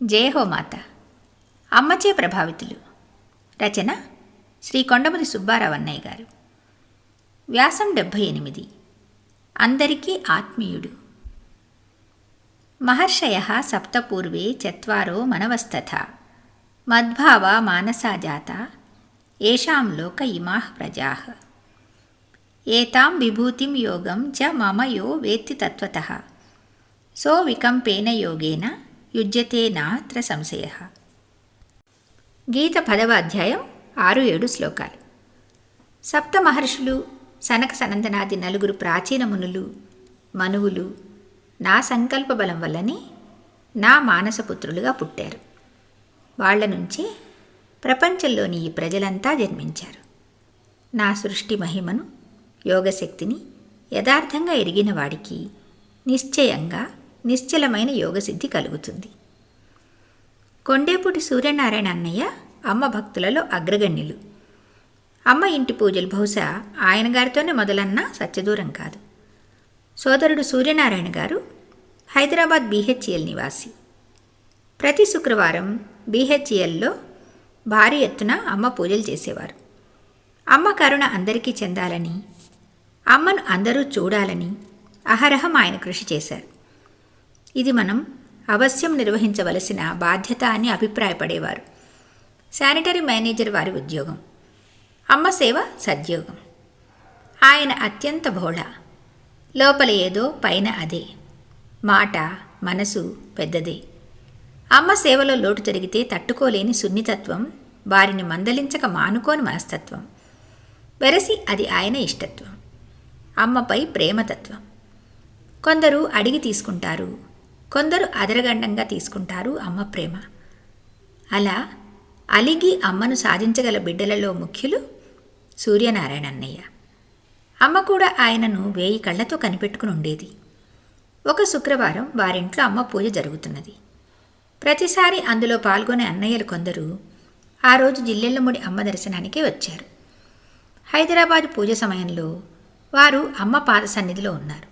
జయ హో మాత. అమ్మచే ప్రభావితులు. రచన శ్రీ కొండమది సుబ్బారావు అన్నయ్య గారు. వ్యాసం 78. అందరికీ ఆత్మీయుడు. మహర్షయః సప్తపూర్వే చత్వారో మనవస్తథా మద్భావా మానసా జాతా ఏషాం లోక ఇమాః ప్రజాః ఏతాం విభూతిం యోగం చ మమ యో వేత్తి తత్వతః సో వికంపేన యోగేన యుజ్యతే నాత్ర సంశయః. గీత 10వ అధ్యాయం 6-7 శ్లోకాలు. సప్త మహర్షులు, సనక సనందనాది 4 ప్రాచీన మునులు, మనువులు నా సంకల్ప బలం వల్లనే నా మానసపుత్రులుగా పుట్టారు. వాళ్ల నుంచే ప్రపంచంలోని ఈ ప్రజలంతా జన్మించారు. నా సృష్టి మహిమను, యోగశక్తిని యథార్థంగా ఎరిగిన వాడికి నిశ్చయంగా నిశ్చలమైన యోగసిద్ధి కలుగుతుంది. కొండేపూటి సూర్యనారాయణ అన్నయ్య అమ్మ భక్తులలో అగ్రగణ్యులు. అమ్మ ఇంటి పూజలు బహుశా ఆయన గారితోనే మొదలన్నా సత్యదూరం కాదు. సోదరుడు సూర్యనారాయణ గారు హైదరాబాద్ బీహెచ్ఈఎల్ నివాసి. ప్రతి శుక్రవారం బీహెచ్ఈఎల్లో భారీ ఎత్తున అమ్మ పూజలు చేసేవారు. అమ్మ కరుణ అందరికీ చెందాలని, అమ్మను అందరూ చూడాలని అహరహం ఆయన కృషి చేశారు. ఇది మనం అవశ్యం నిర్వహించవలసిన బాధ్యత అని అభిప్రాయపడేవారు. శానిటరీ మేనేజర్ వారి ఉద్యోగం, అమ్మ సేవ సద్యోగం. ఆయన అత్యంత భోళా, లోపల ఏదో పైన అదే, మాట మనసు పెద్దదే. అమ్మ సేవలో లోటు జరిగితే తట్టుకోలేని సున్నితత్వం, వారిని మందలించక మానుకోని మనస్తత్వం. వెరసి అది ఆయన ఇష్టత్వం, అమ్మపై ప్రేమతత్వం. కొందరు అడిగి తీసుకుంటారు, కొందరు అదరగండంగా తీసుకుంటారు అమ్మ ప్రేమ. అలా అలిగి అమ్మను సాధించగల బిడ్డలలో ముఖ్యులు సూర్యనారాయణ అన్నయ్య. అమ్మ కూడా ఆయనను 1000 కళ్ళతో కనిపెట్టుకుని ఉండేది. ఒక శుక్రవారం వారింట్లో అమ్మ పూజ జరుగుతున్నది. ప్రతిసారి అందులో పాల్గొనే అన్నయ్యలు కొందరు ఆ రోజు జిల్లెళ్లముడి అమ్మ దర్శనానికే వచ్చారు. హైదరాబాదు పూజ సమయంలో వారు అమ్మ పాద సన్నిధిలో ఉన్నారు.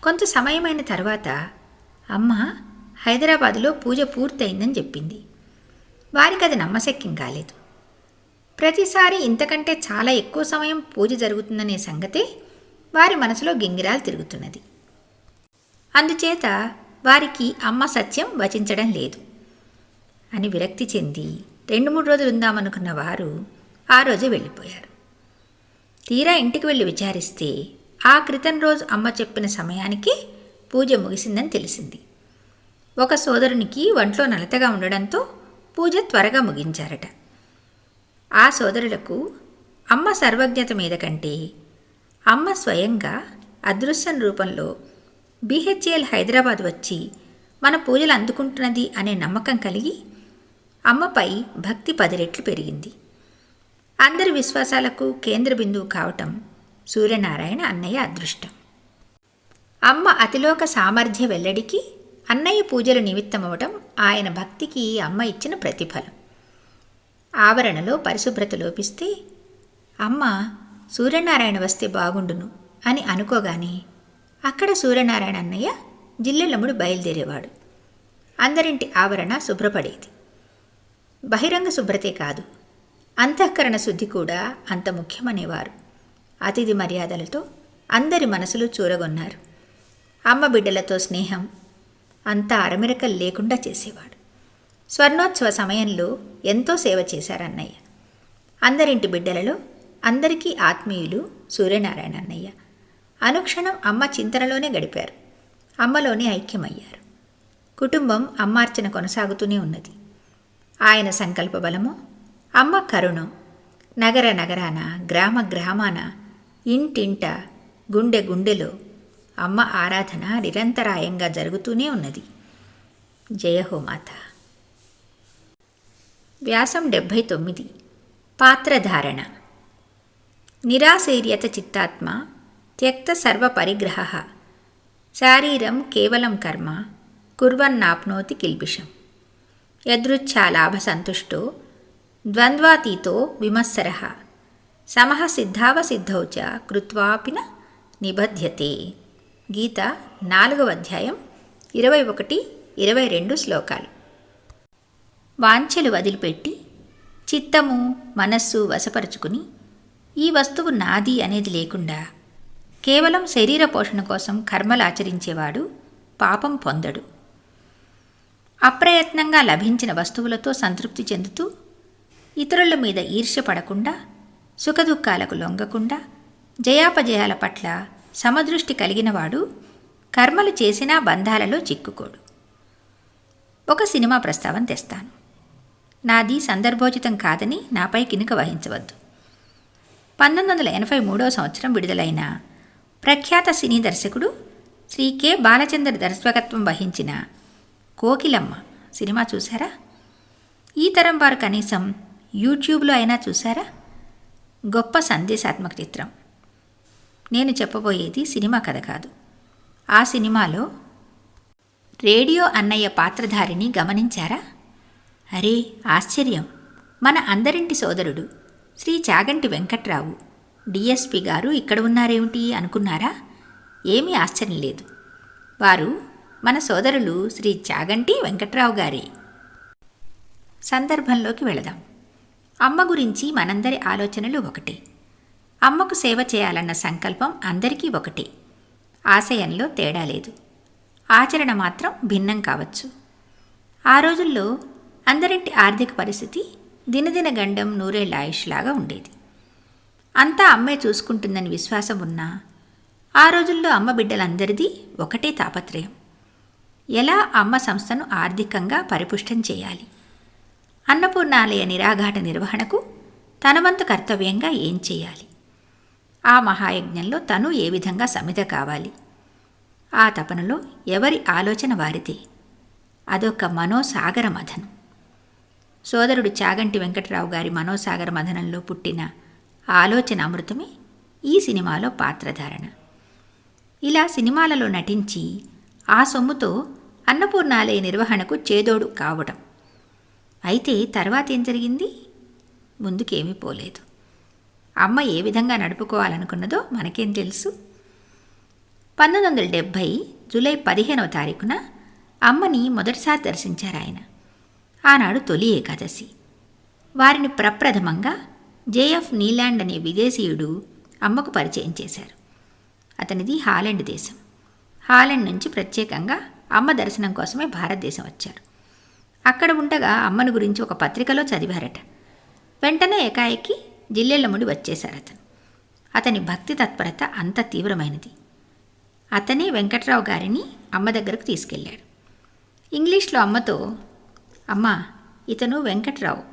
కొంత సమయమైన తర్వాత అమ్మ హైదరాబాదులో పూజ పూర్తయిందని చెప్పింది. వారికి అది నమ్మశక్యం కాలేదు. ప్రతిసారి ఇంతకంటే చాలా ఎక్కువ సమయం పూజ జరుగుతుందనే సంగతే వారి మనసులో గింగిరాలు తిరుగుతున్నది. అందుచేత వారికి అమ్మ సత్యం వచించడం లేదు అని విరక్తి చెంది 2-3 రోజులు ఉందామనుకున్న వారు ఆ రోజే వెళ్ళిపోయారు. తీరా ఇంటికి వెళ్ళి విచారిస్తే ఆ క్రితం రోజు అమ్మ చెప్పిన సమయానికి పూజ ముగిసిందని తెలిసింది. ఒక సోదరునికి ఒంట్లో నలతగా ఉండడంతో పూజ త్వరగా ముగించారట. ఆ సోదరులకు అమ్మ సర్వజ్ఞత మీద కంటే అమ్మ స్వయంగా అదృశ్యం రూపంలో బీహెచ్ఈఎల్ హైదరాబాద్ వచ్చి మన పూజలు అందుకుంటున్నది అనే నమ్మకం కలిగి అమ్మపై భక్తి 10 రెట్లు పెరిగింది. అందరి విశ్వాసాలకు కేంద్ర బిందువు కావటం సూర్యనారాయణ అన్నయ్య అదృష్టం. అమ్మ అతిలోక సామర్థ్య వెల్లడికి అన్నయ్య పూజలు నిమిత్తమవటం ఆయన భక్తికి అమ్మ ఇచ్చిన ప్రతిఫలం. ఆవరణలో పరిశుభ్రత లోపిస్తే అమ్మ సూర్యనారాయణ వస్తే బాగుండును అని అనుకోగానే అక్కడ సూర్యనారాయణ అన్నయ్య జిల్లెళ్ళముడు బయలుదేరేవాడు. అందరింటి ఆవరణ శుభ్రపడేది. బహిరంగ శుభ్రతే కాదు, అంతఃకరణ శుద్ధి కూడా అంత ముఖ్యమనేవారు. అతిథి మర్యాదలతో అందరి మనసులు చూరగొన్నారు. అమ్మ బిడ్డలతో స్నేహం అంతా అరమిరకలు లేకుండా చేసేవాడు. స్వర్ణోత్సవ సమయంలో ఎంతో సేవ చేశారన్నయ్య. అందరింటి బిడ్డలలో అందరికీ ఆత్మీయులు సూర్యనారాయణ అన్నయ్య. అనుక్షణం అమ్మ చింతనలోనే గడిపారు. అమ్మలోనే ఐక్యమయ్యారు. కుటుంబం అమ్మార్చన కొనసాగుతూనే ఉన్నది. ఆయన సంకల్ప బలము, అమ్మ కరుణం నగర నగరాన, గ్రామ గ్రామాన, ఇంటింట, గుండె గుండెలో అమ్మ ఆరాధన నిరంతరాయంగా జరుగుతూనే ఉన్నది. జయ హో మాత. వ్యాసం 79. పాత్రధారణ. నిరాశైర్యత చిత్తాత్మ త్యక్త సర్వ పరిగ్రహ శారీరం కేవలం కర్మ కుర్వన్నాప్నోతి కిల్బిషం యదృచ్ఛా లాభ సంతుష్టో ద్వంద్వాతీతో విమత్సరః సమః సిద్ధావసిద్ధౌ చ కృత్వాపి న నిబధ్యతే. గీత 4వ అధ్యాయం 21-22 శ్లోకాలు. వాంఛలు వదిలిపెట్టి చిత్తము మనస్సు వశపరుచుకుని ఈ వస్తువు నాది అనేది లేకుండా కేవలం శరీర పోషణ కోసం కర్మలాచరించేవాడు పాపం పొందడు. అప్రయత్నంగా లభించిన వస్తువులతో సంతృప్తి చెందుతూ ఇతరుల మీద ఈర్ష్య పడకుండా సుఖదుఖాలకు లొంగకుండా జయాపజయాల పట్ల సమదృష్టి కలిగినవాడు కర్మలు చేసినా బంధాలలో చిక్కుకోడు. ఒక సినిమా ప్రస్తావన తెస్తాను. నాది సందర్భోచితం కాదని నాపై కినుక వహించవద్దు. 1983 సంవత్సరం విడుదలైన ప్రఖ్యాత సినీ దర్శకుడు శ్రీ కె. బాలచంద్ర దర్శకత్వం వహించిన కోకిలమ్మ సినిమా చూసారా? ఈ తరం వారు కనీసం యూట్యూబ్లో అయినా చూసారా? గొప్ప సందేశాత్మక చిత్రం. నేను చెప్పబోయేది సినిమా కథ కాదు. ఆ సినిమాలో రేడియో అన్నయ్య పాత్రధారిని గమనించారా? అరే ఆశ్చర్యం! మన అందరింటి సోదరుడు శ్రీ చాగంటి వెంకట్రావు డిఎస్పి గారు ఇక్కడ ఉన్నారేమిటి అనుకున్నారా? ఏమీ ఆశ్చర్యం లేదు. వారు మన సోదరులు శ్రీ చాగంటి వెంకట్రావు గారే. సందర్భంలోకి వెళదాం. అమ్మ గురించి మనందరి ఆలోచనలు ఒకటే. అమ్మకు సేవ చేయాలన్న సంకల్పం అందరికీ ఒకటే. ఆశయంలో తేడా లేదు. ఆచరణ మాత్రం భిన్నం కావచ్చు. ఆ రోజుల్లో అందరింటి ఆర్థిక పరిస్థితి దినదిన గండం నూరేళ్ల ఆయుష్లాగా ఉండేది. అంతా అమ్మే చూసుకుంటుందని విశ్వాసం ఉన్నా ఆ రోజుల్లో అమ్మ బిడ్డలందరిది ఒకటే తాపత్రయం. ఎలా అమ్మ సంస్థను ఆర్థికంగా పరిపుష్టం చేయాలి, అన్నపూర్ణాలయ నిరాఘాట నిర్వహణకు తన వంతు కర్తవ్యంగా ఏం చేయాలి, ఆ మహాయజ్ఞంలో తను ఏ విధంగా సమిధ కావాలి. ఆ తపనలో ఎవరి ఆలోచన వారిదే. అదొక మనోసాగర మథనం. సోదరుడు చాగంటి వెంకట్రావు గారి మనోసాగర మథనంలో పుట్టిన ఆలోచన అమృతమే ఈ సినిమాలో పాత్రధారణ. ఇలా సినిమాలలో నటించి ఆ సొమ్ముతో అన్నపూర్ణాలయ నిర్వహణకు చేదోడు కావడం. అయితే తర్వాత ఏం జరిగింది? ముందుకేమీ పోలేదు. అమ్మ ఏ విధంగా నడుపుకోవాలనుకున్నదో మనకేం తెలుసు. 1970 జూలై 15వ తారీఖున అమ్మని మొదటిసారి దర్శించారు ఆయన. ఆనాడు తొలి ఏకాదశి. వారిని ప్రప్రథమంగా జేఎఫ్ నీలాండ్ అనే విదేశీయుడు అమ్మకు పరిచయం చేశారు. అతనిది హాలండ్ దేశం. హాలండ్ నుంచి ప్రత్యేకంగా అమ్మ దర్శనం కోసమే భారతదేశం వచ్చారు. అక్కడ ఉండగా అమ్మను గురించి ఒక పత్రికలో చదివారట. వెంటనే ఏకాఏకి జిల్లెళ్ళముడి వచ్చేశారు అతను. అతని భక్తి తత్పరత అంత తీవ్రమైనది. అతనే వెంకట్రావు గారిని అమ్మ దగ్గరకు తీసుకెళ్ళాడు. ఇంగ్లీష్లో అమ్మతో, అమ్మ ఇతను వెంకట్రావు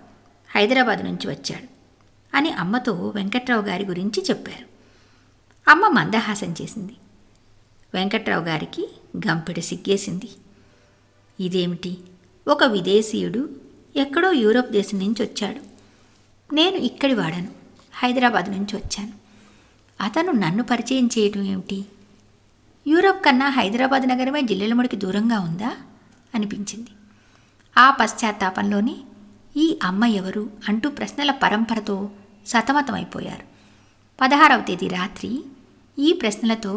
హైదరాబాద్ నుంచి వచ్చాడు అని అమ్మతో వెంకట్రావు గారి గురించి చెప్పారు. అమ్మ మందహాసం చేసింది. వెంకట్రావు గారికి గంపెడు సిగ్గేసింది. ఇదేమిటి, ఒక విదేశీయుడు ఎక్కడో యూరోప్ దేశం నుంచి వచ్చాడు. నేను ఇక్కడి వాడను, హైదరాబాద్ నుంచి వచ్చాను. అతను నన్ను పరిచయం చేయటం ఏమిటి? యూరోప్ కన్నా హైదరాబాద్ నగరమే జిల్లెలముడికి దూరంగా ఉందా అనిపించింది. ఆ పశ్చాత్తాపంలోనే ఈ అమ్మ ఎవరు అంటూ ప్రశ్నల పరంపరతో సతమతమైపోయారు. 16వ తేదీ రాత్రి ఈ ప్రశ్నలతో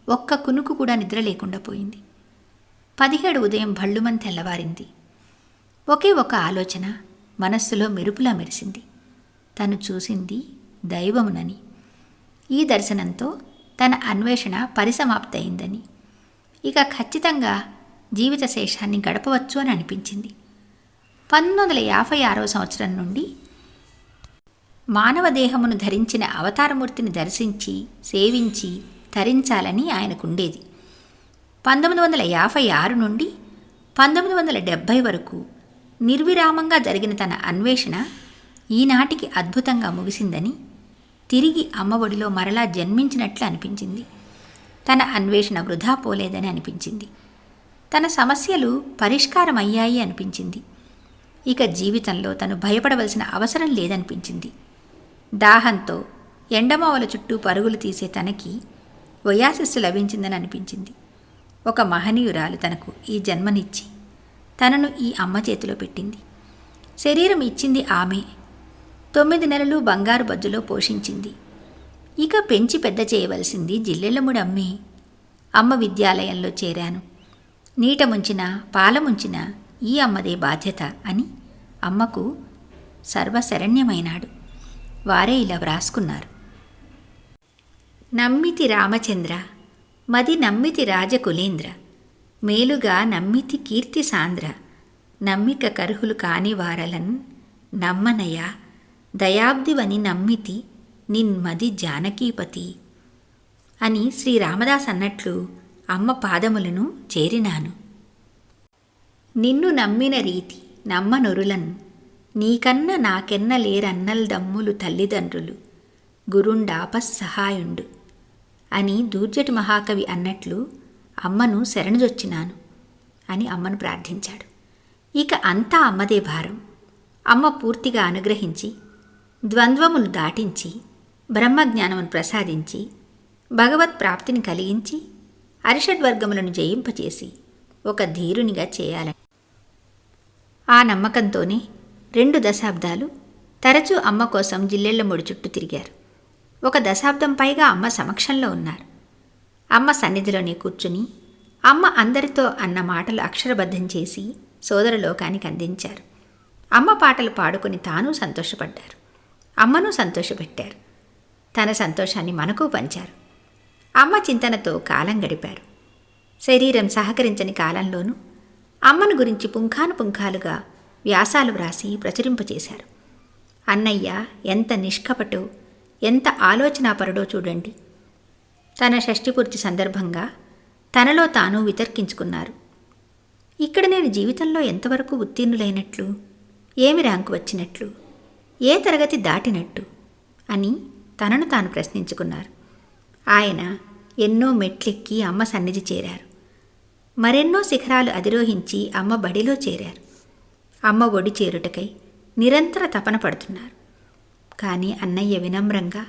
ఒక్క కునుకు కూడా నిద్ర లేకుండా పోయింది. 17 ఉదయం భళ్ళుమని తెల్లవారింది. ఒకే ఒక ఆలోచన మనస్సులో మెరుపులా మెరిసింది. తను చూసింది దైవమునని, ఈ దర్శనంతో తన అన్వేషణ పరిసమాప్తయిందని, ఇక ఖచ్చితంగా జీవిత శేషాన్ని గడపవచ్చు అని అనిపించింది. 1956వ సంవత్సరం నుండి మానవ దేహమును ధరించిన అవతారమూర్తిని దర్శించి సేవించి తరించాలని ఆయనకుండేది. 1956 నుండి 1970 వరకు నిర్విరామంగా జరిగిన తన అన్వేషణ ఈనాటికి అద్భుతంగా ముగిసిందని, తిరిగి అమ్మఒడిలో మరలా జన్మించినట్లు అనిపించింది. తన అన్వేషణ వృధా పోలేదని అనిపించింది. తన సమస్యలు పరిష్కారమయ్యాయి అనిపించింది. ఇక జీవితంలో తను భయపడవలసిన అవసరం లేదనిపించింది. దాహంతో ఎండమావల చుట్టూ పరుగులు తీసే తనకి వయాశస్సు లభించిందని అనిపించింది. ఒక మహనీయురాలు తనకు ఈ జన్మనిచ్చి తనను ఈ అమ్మ చేతిలో పెట్టింది. శరీరం ఇచ్చింది ఆమె. 9 నెలలు బంగారు బజ్జులో పోషించింది. ఇక పెంచి పెద్ద చేయవలసింది జిల్లెళ్ళముడి అమ్మే. అమ్మ విద్యాలయంలో చేరాను, నీట ముంచిన పాల ముంచిన ఈ అమ్మదే బాధ్యత అని అమ్మకు సర్వశరణ్యమైనాడు. వారే ఇలా వ్రాసుకున్నారు: నమ్మితి రామచంద్ర, మది నమ్మితి రాజకులేంద్ర, మేలుగా నమ్మితి కీర్తి సాంద్ర, నమ్మిక కర్హులు కాని వారలన్ నమ్మనయ, దయాబ్దివని నమ్మితి నిన్మది జానకీపతి అని శ్రీ రామదాస్ అన్నట్లు అమ్మ పాదములను చేరినాను. నిన్ను నమ్మిన రీతి నమ్మనొరులన్, నీకన్న నాకెన్న లేరన్నల్దమ్ములు తల్లిదండ్రులు, గురుండాపస్సహాయుండు అని దూర్జటి మహాకవి అన్నట్లు అమ్మను శరణుజొచ్చినాను అని అమ్మను ప్రార్థించాడు. ఇక అంతా అమ్మదే భారం. అమ్మ పూర్తిగా అనుగ్రహించి, ద్వంద్వములు దాటించి, బ్రహ్మజ్ఞానమును ప్రసాదించి, భగవత్ ప్రాప్తిని కలిగించి, అరిషడ్వర్గములను జయింపచేసి ఒక ధీరునిగా చేయాలని ఆ నమ్మకంతోనే 2 దశాబ్దాలు తరచూ అమ్మ కోసం జిల్లెళ్లమూడి చుట్టూ తిరిగారు. 1 దశాబ్దం పైగా అమ్మ సమక్షంలో ఉన్నారు. అమ్మ సన్నిధిలోనే కూర్చుని అమ్మ అందరితో అన్న మాటలు అక్షరబద్ధం చేసి సోదరలోకానికి అందించారు. అమ్మ పాటలు పాడుకొని తాను సంతోషపడ్డారు, అమ్మను సంతోషపెట్టారు. తన సంతోషాన్ని మనకు పంచారు. అమ్మ చింతనతో కాలం గడిపారు. శరీరం సహకరించని కాలంలోనూ అమ్మను గురించి పుంఖానుపుంఖాలుగా వ్యాసాలు వ్రాసి ప్రచురింపచేశారు. అన్నయ్య ఎంత నిష్కపటో, ఎంత ఆలోచనాపరుడో చూడండి. తన షష్ఠిపూర్తి సందర్భంగా తనలో తాను వితర్కించుకున్నారు. ఇక్కడ నేను జీవితంలో ఎంతవరకు ఉత్తీర్ణులైనట్లు, ఏమి ర్యాంకు వచ్చినట్లు, ఏ తరగతి దాటినట్టు అని తనను తాను ప్రశ్నించుకున్నారు. ఆయన ఎన్నో మెట్లెక్కి అమ్మ సన్నిధి చేరారు. మరెన్నో శిఖరాలు అధిరోహించి అమ్మ బడిలో చేరారు. అమ్మ ఒడి చేరుటకై నిరంతర తపన పడుతున్నారు. కానీ అన్నయ్య వినమ్రంగా,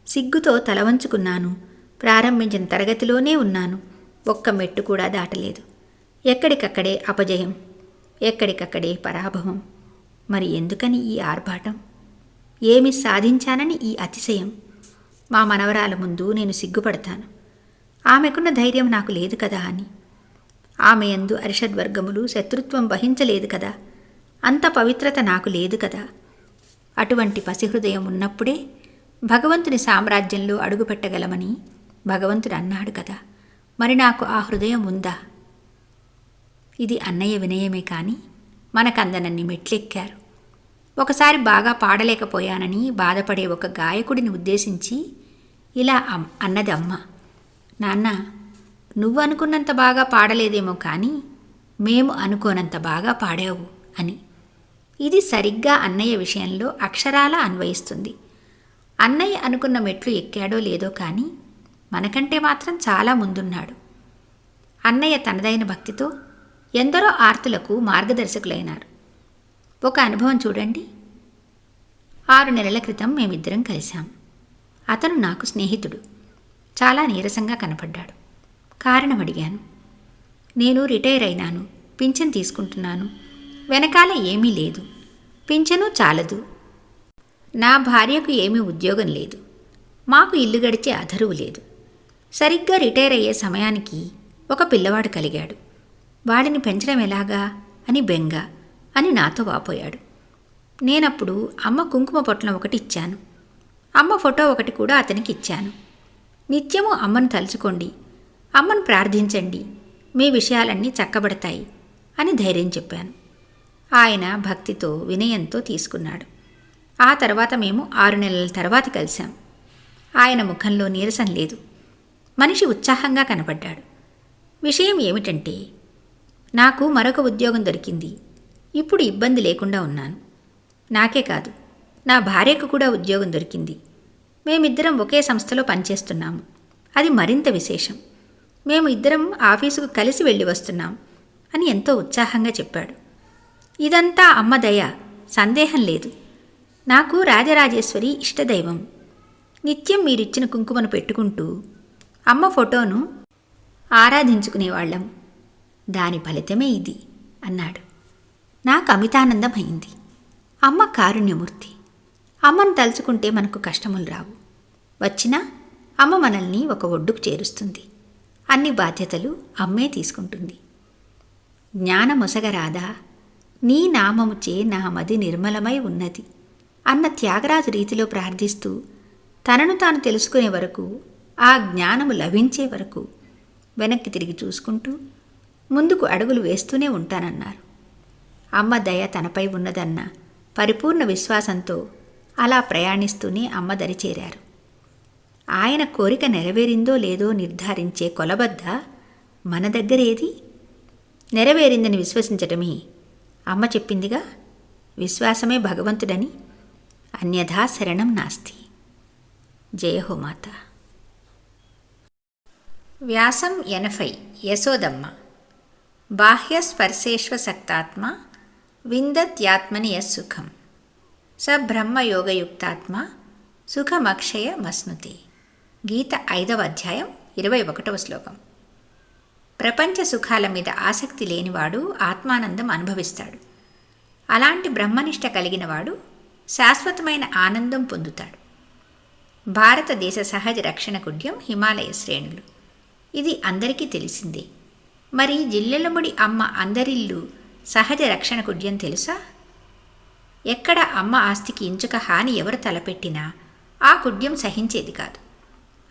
సిగ్గుతో తలవంచుకున్నాను, ప్రారంభించిన తరగతిలోనే ఉన్నాను, ఒక్క మెట్టు కూడా దాటలేదు, ఎక్కడికక్కడే అపజయం, ఎక్కడికక్కడే పరాభవం, మరి ఎందుకని ఈ ఆర్భాటం, ఏమి సాధించానని ఈ అతిశయం, మా మనవరాల ముందు నేను సిగ్గుపడతాను, ఆమెకున్న ధైర్యం నాకు లేదు కదా అని, ఆమె యందు అరిషడ్వర్గములు శత్రుత్వం వహించలేదు కదా, అంత పవిత్రత నాకు లేదు కదా. అటువంటి పసిహృదయం ఉన్నప్పుడే భగవంతుని సామ్రాజ్యంలో అడుగుపెట్టగలమని భగవంతుడు అన్నాడు కదా, మరి నాకు ఆ హృదయం ఉందా? ఇది అన్నయ్య వినయమే కానీ మనకందనన్ని మెట్లెక్కారు. ఒకసారి బాగా పాడలేకపోయానని బాధపడే ఒక గాయకుడిని ఉద్దేశించి ఇలా అన్నది అమ్మ: నాన్న, నువ్వు అనుకున్నంత బాగా పాడలేదేమో కానీ మేము అనుకోనంత బాగా పాడావు అని. ఇది సరిగ్గా అన్నయ్య విషయంలో అక్షరాలా అన్వయిస్తుంది. అన్నయ్య అనుకున్న మెట్లు ఎక్కాడో లేదో కానీ మనకంటే మాత్రం చాలా ముందున్నాడు. అన్నయ్య తనదైన భక్తితో ఎందరో ఆర్తులకు మార్గదర్శకులైనారు. ఒక అనుభవం చూడండి. 6 నెలల క్రితం మేమిద్దరం కలిశాం. అతను నాకు స్నేహితుడు. చాలా నీరసంగా కనపడ్డాడు. కారణం అడిగాను. నేను రిటైర్ అయినాను, పింఛన్ తీసుకుంటున్నాను, వెనకాల ఏమీ లేదు, పింఛను చాలదు, నా భార్యకు ఏమీ ఉద్యోగం లేదు, మాకు ఇల్లు గడిచే అధరువు లేదు. సరిగ్గా రిటైర్ అయ్యే సమయానికి ఒక పిల్లవాడు కలిగాడు. వాడిని పెంచడం ఎలాగా అని బెంగ అని నాతో వాపోయాడు. నేనప్పుడు అమ్మ కుంకుమ పొట్లం ఒకటి ఇచ్చాను. అమ్మ ఫోటో ఒకటి కూడా అతనికి ఇచ్చాను. నిత్యము అమ్మను తలుచుకోండి, అమ్మను ప్రార్థించండి, మీ విషయాలన్నీ చక్కబడతాయి అని ధైర్యం చెప్పాను. ఆయన భక్తితో వినయంతో తీసుకున్నాడు. ఆ తర్వాత మేము 6 నెలల తర్వాత కలిశాం. ఆయన ముఖంలో నీరసం లేదు, మనిషి ఉత్సాహంగా కనపడ్డాడు. విషయం ఏమిటంటే, నాకు మరొక ఉద్యోగం దొరికింది, ఇప్పుడు ఇబ్బంది లేకుండా ఉన్నాను. నాకే కాదు, నా భార్యకు కూడా ఉద్యోగం దొరికింది. మేమిద్దరం ఒకే సంస్థలో పనిచేస్తున్నాము. అది మరింత విశేషం. మేము ఇద్దరం ఆఫీసుకు కలిసి వెళ్ళి వస్తున్నాం అని ఎంతో ఉత్సాహంగా చెప్పాడు. ఇదంతా అమ్మ దయ, సందేహం లేదు. నాకు రాజరాజేశ్వరి ఇష్టదైవం. నిత్యం మీరిచ్చిన కుంకుమను పెట్టుకుంటూ అమ్మ ఫోటోను ఆరాధించుకునేవాళ్ళం. దాని ఫలితమే ఇది అన్నాడు. నాకు అమితానందమైంది. అమ్మ కారుణ్యమూర్తి. అమ్మను తలుచుకుంటే మనకు కష్టములు రావు. వచ్చినా అమ్మ మనల్ని ఒక ఒడ్డుకు చేరుస్తుంది. అన్ని బాధ్యతలు అమ్మే తీసుకుంటుంది. జ్ఞానమొసగరాదా, నీ నామముచే నా మది నిర్మలమై ఉన్నది అన్న త్యాగరాజు రీతిలో ప్రార్థిస్తూ తనను తాను తెలుసుకునే వరకు, ఆ జ్ఞానము లభించే వరకు వెనక్కి తిరిగి చూసుకుంటూ ముందుకు అడుగులు వేస్తూనే ఉంటానన్నారు. అమ్మ దయ తనపై ఉన్నదన్న పరిపూర్ణ విశ్వాసంతో అలా ప్రయాణిస్తూనే అమ్మ దరి చేరారు. ఆయన కోరిక నెరవేరిందో లేదో నిర్ధారించే కొలబద్ద మన దగ్గరేది? నెరవేరిందని విశ్వసించటమే అమ్మ చెప్పిందిగా. విశ్వాసమే భగవంతుడని, అన్యథా శరణం నాస్తి. జయహో మాత. వ్యాసం 80. యశోదమ్మ. బాహ్యస్పర్శేష్వసక్తాత్మ విందత్యాత్మని యస్సుఖం స బ్రహ్మయోగయుక్తాత్మ సుఖమక్షయమశ్నుతే. గీత 5వ అధ్యాయం 21వ శ్లోకం. ప్రపంచ సుఖాల మీద ఆసక్తి లేనివాడు ఆత్మానందం అనుభవిస్తాడు. అలాంటి బ్రహ్మనిష్ట కలిగినవాడు శాశ్వతమైన ఆనందం పొందుతాడు. భారతదేశ సహజ రక్షణ కుడ్యం హిమాలయ శ్రేణులు. ఇది అందరికీ తెలిసిందే. మరి జిల్లెలముడి అమ్మ అందరిల్లు సహజ రక్షణ కుడ్యం తెలుసా? ఎక్కడ అమ్మ ఆస్తికి ఇంచుక హాని ఎవరు తలపెట్టినా ఆ కుడ్యం సహించేది కాదు.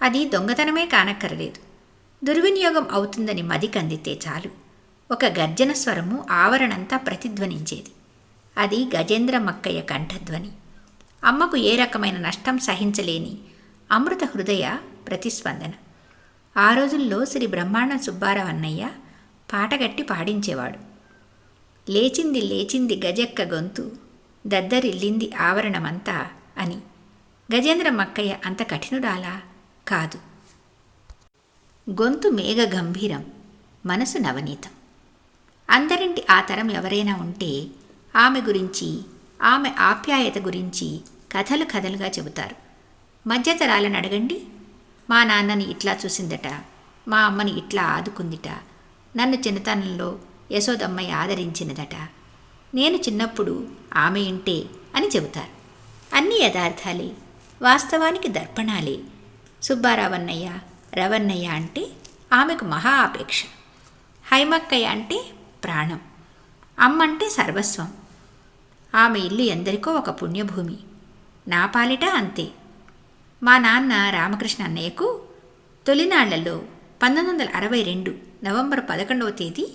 అది దొంగతనమే కానక్కరలేదు. దుర్వినియోగం అవుతుందని మది కందితే చాలు, ఒక గర్జన స్వరము ఆవరణంతా ప్రతిధ్వనించేది. అది గజేంద్ర మక్కయ్య కంఠధ్వని. అమ్మకు ఏ రకమైన నష్టం సహించలేని అమృత హృదయ ప్రతిస్పందన. ఆ రోజుల్లో శ్రీ బ్రహ్మాండ సుబ్బారావు అన్నయ్య పాటగట్టి పాడించేవాడు. లేచింది లేచింది గజెక్క గొంతు, దద్దరిల్లింది ఆవరణమంతా అని. గజేంద్ర మక్కయ్య అంత కఠినురాలా? కాదు. గొంతు మేఘ గంభీరం, మనసు నవనీతం. అందరింటి ఆ తరం ఎవరైనా ఉంటే ఆమె గురించి, ఆమె ఆప్యాయత గురించి కథలు కథలుగా చెబుతారు. మధ్యతరాలను అడగండి. మా నాన్నని ఇట్లా చూసిందట, మా అమ్మని ఇట్లా ఆదుకుందిట, నన్ను చిన్నతనంలో యశోదమ్మయ్య ఆదరించినదట, నేను చిన్నప్పుడు ఆమె ఇంటే అని చెబుతారు. అన్ని యథార్థాలే, వాస్తవానికి దర్పణాలే. సుబ్బారావన్నయ్య, రవన్నయ్య అంటే ఆమెకు మహా అపేక్ష. హైమక్కయ్య అంటే ప్రాణం, అమ్మంటే సర్వస్వం. ఆమె ఇల్లు ఎందరికో ఒక పుణ్యభూమి. నా పాలిట అంతే. మా నాన్న రామకృష్ణ అన్నయ్యకు తొలినాళ్లలో 1962 నవంబర్ 11వ తేదీ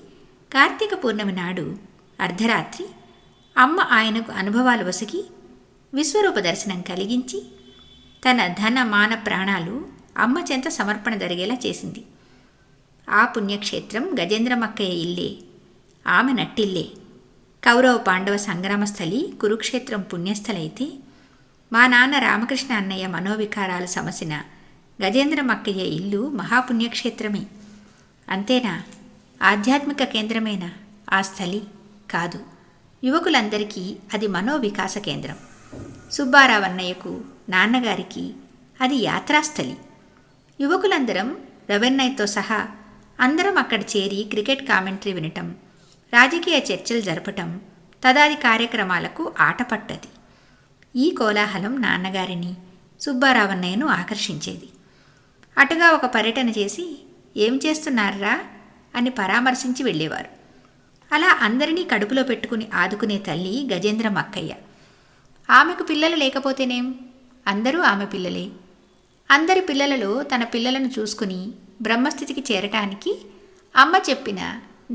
కార్తీక పూర్ణమి నాడు అర్ధరాత్రి అమ్మ ఆయనకు అనుభవాలు వసగి విశ్వరూప దర్శనం కలిగించి తన ధన మాన ప్రాణాలు అమ్మ చెంత సమర్పణ జరిగేలా చేసింది. ఆ పుణ్యక్షేత్రం గజేంద్రమక్కయ్య ఇల్లే, ఆమె నట్టిల్లే. కౌరవ పాండవ సంగ్రామస్థలి కురుక్షేత్రం పుణ్యస్థలైతే మా నాన్న రామకృష్ణ అన్నయ్య మనోవికారాలు సమసిన గజేంద్రమక్కయ్య ఇల్లు మహాపుణ్యక్షేత్రమే. అంతేనా? ఆధ్యాత్మిక కేంద్రమేనా ఆ స్థలి? కాదు. యువకులందరికీ అది మనోవికాస కేంద్రం. సుబ్బారావన్నయ్యకు, నాన్నగారికి అది యాత్రాస్థలి. యువకులందరం, రవెన్నయ్యతో సహా అందరం అక్కడ చేరి క్రికెట్ కామెంటరీ వినటం, రాజకీయ చర్చలు జరపటం, తదాది కార్యక్రమాలకు ఆటపట్టది. ఈ కోలాహలం నాన్నగారిని, సుబ్బారావన్నయ్యను ఆకర్షించేది. అటుగా ఒక పర్యటన చేసి ఏం చేస్తున్నారా అని పరామర్శించి వెళ్ళేవారు. అలా అందరినీ కడుపులో పెట్టుకుని ఆదుకునే తల్లి గజేంద్రమక్కయ్య. ఆమెకు పిల్లలు లేకపోతేనేం, అందరూ ఆమె పిల్లలే. అందరి పిల్లలలో తన పిల్లలను చూసుకుని బ్రహ్మస్థితికి చేరటానికి అమ్మ చెప్పిన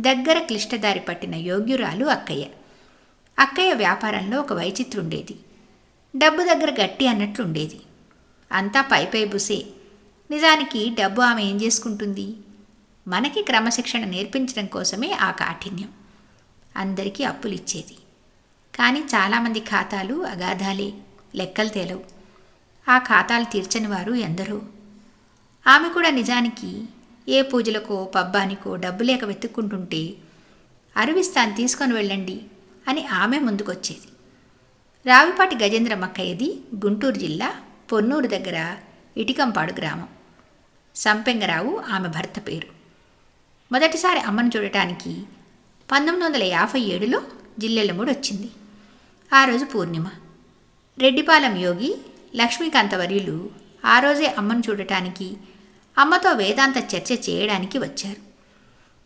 దగ్గర క్లిష్టదారి పట్టిన యోగ్యురాలు అక్కయ్య. అక్కయ్య వ్యాపారంలో ఒక వైచిత్రుండేది. డబ్బు దగ్గర గట్టి అన్నట్లుండేది. అంతా పై బుసే. నిజానికి డబ్బు ఆమె ఏం చేసుకుంటుంది? మనకి క్రమశిక్షణ నేర్పించడం కోసమే ఆ కాఠిన్యం. అందరికీ అప్పులిచ్చేది. కానీ చాలామంది ఖాతాలు అగాధాలే, లెక్కలు తేలవు. ఆ ఖాతాలు తీర్చని వారు ఎందరో. ఆమె కూడా నిజానికి ఏ పూజలకో పబ్బానికో డబ్బు లేక వెతుక్కుంటుంటే అరువిస్తాను తీసుకొని వెళ్ళండి అని ఆమె ముందుకొచ్చేది. రావిపాటి గజేంద్రమక్కయ్యది గుంటూరు జిల్లా పొన్నూరు దగ్గర ఇటికంపాడు గ్రామం. సంపెంగరావు ఆమె భర్త పేరు. మొదటిసారి అమ్మను చూడటానికి 1957లో జిల్లెళ్ళమూడి వచ్చింది. ఆ రోజు పూర్ణిమ. రెడ్డిపాలెం యోగి లక్ష్మీకాంతవర్యులు ఆ రోజే అమ్మను చూడటానికి, అమ్మతో వేదాంత చర్చ చేయడానికి వచ్చారు.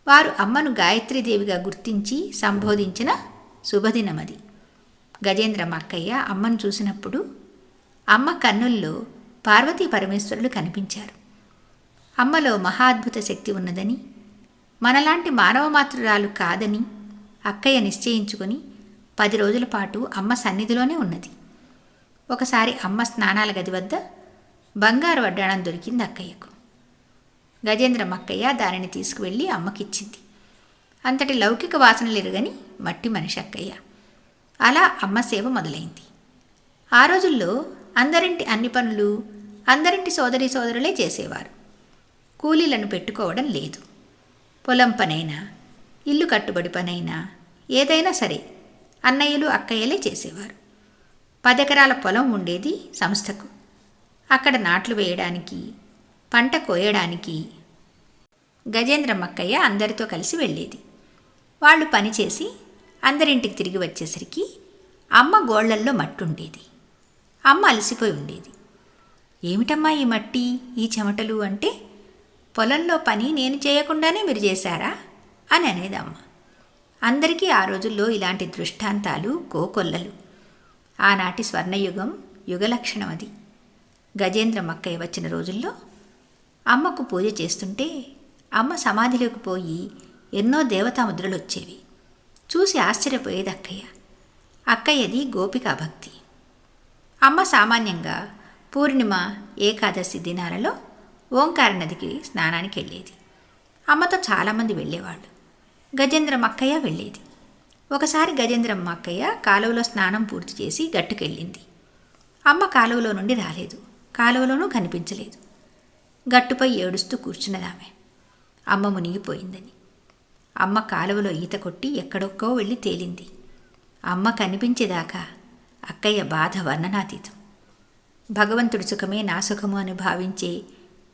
వారు అమ్మను గాయత్రీదేవిగా గుర్తించి సంబోధించిన శుభదినమది. గజేంద్రమ్మ అక్కయ్య అమ్మను చూసినప్పుడు అమ్మ కన్నుల్లో పార్వతీ పరమేశ్వరులు కనిపించారు. అమ్మలో మహా అద్భుత శక్తి ఉన్నదని, మనలాంటి మానవ మాతృరాలు కాదని అక్కయ్య నిశ్చయించుకొని 10 రోజుల పాటు అమ్మ సన్నిధిలోనే ఉన్నది. ఒకసారి అమ్మ స్నానాల గది వద్ద బంగారు వడ్డాణం దొరికింది అక్కయ్యకు. గజేంద్రమ్మ అక్కయ్య దానిని తీసుకువెళ్ళి అమ్మకిచ్చింది. అంతటి లౌకిక వాసనలు ఎరుగని మట్టి మనిషి అక్కయ్య. అలా అమ్మ సేవ మొదలైంది. ఆ రోజుల్లో అందరింటి అన్ని పనులు అందరింటి సోదరీ సోదరులే చేసేవారు. కూలీలను పెట్టుకోవడం లేదు. పొలం పనైనా, ఇల్లు కట్టుబడి పనైనా, ఏదైనా సరే అన్నయ్యలు అక్కయ్యలే చేసేవారు. 10 ఎకరాల పొలం ఉండేది సంస్థకు. అక్కడ నాట్లు వేయడానికి, పంట కోయడానికి గజేంద్రమ్మ అక్కయ్య అందరితో కలిసి వెళ్ళేది. వాళ్ళు పనిచేసి అందరింటికి తిరిగి వచ్చేసరికి అమ్మ గోళ్లల్లో మట్టి ఉండేది. అమ్మ అలసిపోయి ఉండేది. ఏమిటమ్మా ఈ మట్టి, ఈ చెమటలు అంటే, పొలంలో పని నేను చేయకుండానే మీరు చేశారా అని అనేది అమ్మ. అందరికీ ఆ రోజుల్లో ఇలాంటి దృష్టాంతాలు కోకొల్లలు. ఆనాటి స్వర్ణయుగం యుగలక్షణం అది. గజేంద్రమ్మ అక్కయ్య వచ్చిన రోజుల్లో అమ్మకు పూజ చేస్తుంటే అమ్మ సమాధిలోకి పోయి ఎన్నో దేవతా ముద్రలు వచ్చేవి. చూసి ఆశ్చర్యపోయేది అక్కయ్య. అక్కయ్యది గోపికా భక్తి. అమ్మ సామాన్యంగా పూర్ణిమ, ఏకాదశి దినాలలో ఓంకార నదికి స్నానానికి వెళ్ళేది. అమ్మతో చాలామంది వెళ్ళేవాళ్ళు. గజేంద్రమ్మ అక్కయ్య వెళ్ళేది. ఒకసారి గజేంద్రమ్మ అక్కయ్య కాలువలో స్నానం పూర్తి చేసి గట్టుకెళ్ళింది. అమ్మ కాలువలో నుండి రాలేదు. కాలువలోనూ కనిపించలేదు. గట్టుపై ఏడుస్తూ కూర్చున్నదామె. అమ్మ మునిగిపోయిందని. అమ్మ కాలువలో ఈత కొట్టి ఎక్కడొక్కో వెళ్ళి తేలింది. అమ్మ కనిపించేదాకా అక్కయ్య బాధ వర్ణనాతీతం. భగవంతుడి సుఖమే నా సుఖము అని భావించే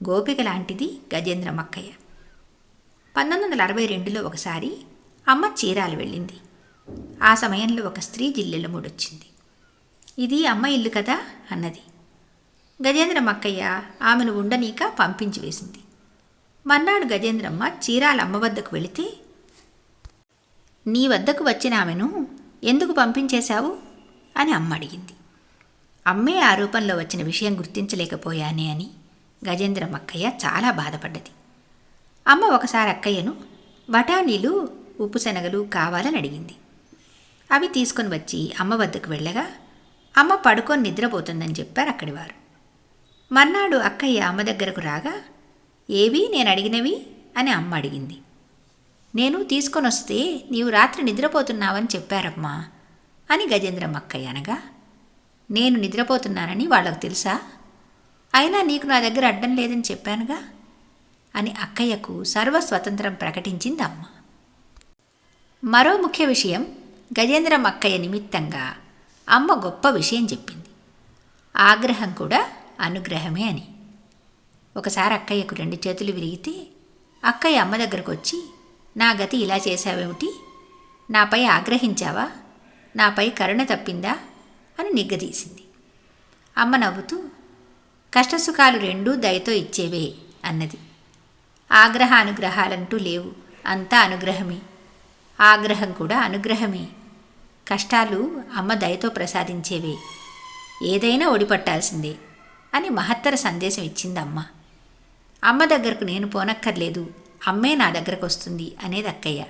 గోపిక లాంటిది గజేంద్రమ్మ అక్కయ్య. 1962లో ఒకసారి అమ్మ చీరాలు వెళ్ళింది. ఆ సమయంలో ఒక స్త్రీ జిల్లెల మూడొచ్చింది. ఇది అమ్మ ఇల్లు కదా అన్నది. గజేంద్రమ్మ అక్కయ్య ఆమెను ఉండనీక పంపించి వేసింది. మర్నాడు గజేంద్రమ్మ చీరాల అమ్మ వద్దకు వెళితే, నీ వద్దకు వచ్చిన ఆమెను ఎందుకు పంపించేశావు అని అమ్మ అడిగింది. అమ్మే ఆరోపణలో వచ్చిన విషయం గుర్తించలేకపోయానే అని గజేంద్రమ్మ అక్కయ్య చాలా బాధపడ్డది. అమ్మ ఒకసారి అక్కయ్యను బఠానీలు, ఉప్పు శనగలు కావాలని అడిగింది. అవి తీసుకొని వచ్చి అమ్మ వద్దకు వెళ్ళగా అమ్మ పడుకొని నిద్రపోతుందని చెప్పారు అక్కడివారు. మర్నాడు అక్కయ్య అమ్మ దగ్గరకు రాగా, ఏవి నేను అడిగినవి అని అమ్మ అడిగింది. నేను తీసుకొని వస్తే నీవు రాత్రి నిద్రపోతున్నావని చెప్పారమ్మా అని గజేంద్రమ్మ అక్కయ్య అనగా, నేను నిద్రపోతున్నానని వాళ్ళకు తెలుసా? అయినా నీకు నా దగ్గర అడ్డం లేదని చెప్పానుగా అని అక్కయ్యకు సర్వస్వతంత్రం ప్రకటించింది అమ్మ. మరో ముఖ్య విషయం, గజేంద్రమ్మ అక్కయ్య నిమిత్తంగా అమ్మ గొప్ప విషయం చెప్పింది. ఆగ్రహం కూడా అనుగ్రహమే అని. ఒకసారి అక్కయ్యకు 2 చేతులు విరిగితే అక్కయ్య అమ్మ దగ్గరకు వచ్చి, నా గతి ఇలా చేశావేమిటి? నాపై ఆగ్రహించావా? నాపై కరుణ తప్పిందా అని నిగ్గదీసింది. అమ్మ నవ్వుతూ, కష్టసుఖాలు 2 దయతో ఇచ్చేవే అన్నది. ఆగ్రహ అనుగ్రహాలంటూ లేవు, అంతా అనుగ్రహమే. ఆగ్రహం కూడా అనుగ్రహమే. కష్టాలు అమ్మ దయతో ప్రసాదించేవే. ఏదైనా ఒడిపట్టాల్సిందే అని మహత్తర సందేశం ఇచ్చింది అమ్మ. అమ్మ దగ్గరకు నేను పోనక్కర్లేదు, అమ్మే నా దగ్గరకు వస్తుంది అనేది అక్కయ్య.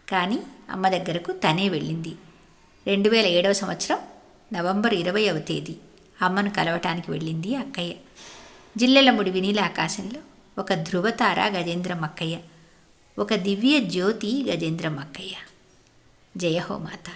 కానీ అమ్మ దగ్గరకు తనే వెళ్ళింది. 2007వ సంవత్సరం నవంబర్ 20వ తేదీ అమ్మను కలవటానికి వెళ్ళింది అక్కయ్య. జిల్లెలముడి వినీల ఆకాశంలో ఒక ధృవతార గజేంద్రమ్మ అక్కయ్య, ఒక దివ్య జ్యోతి గజేంద్రమ్మ అక్కయ్య. జయ హో మాత.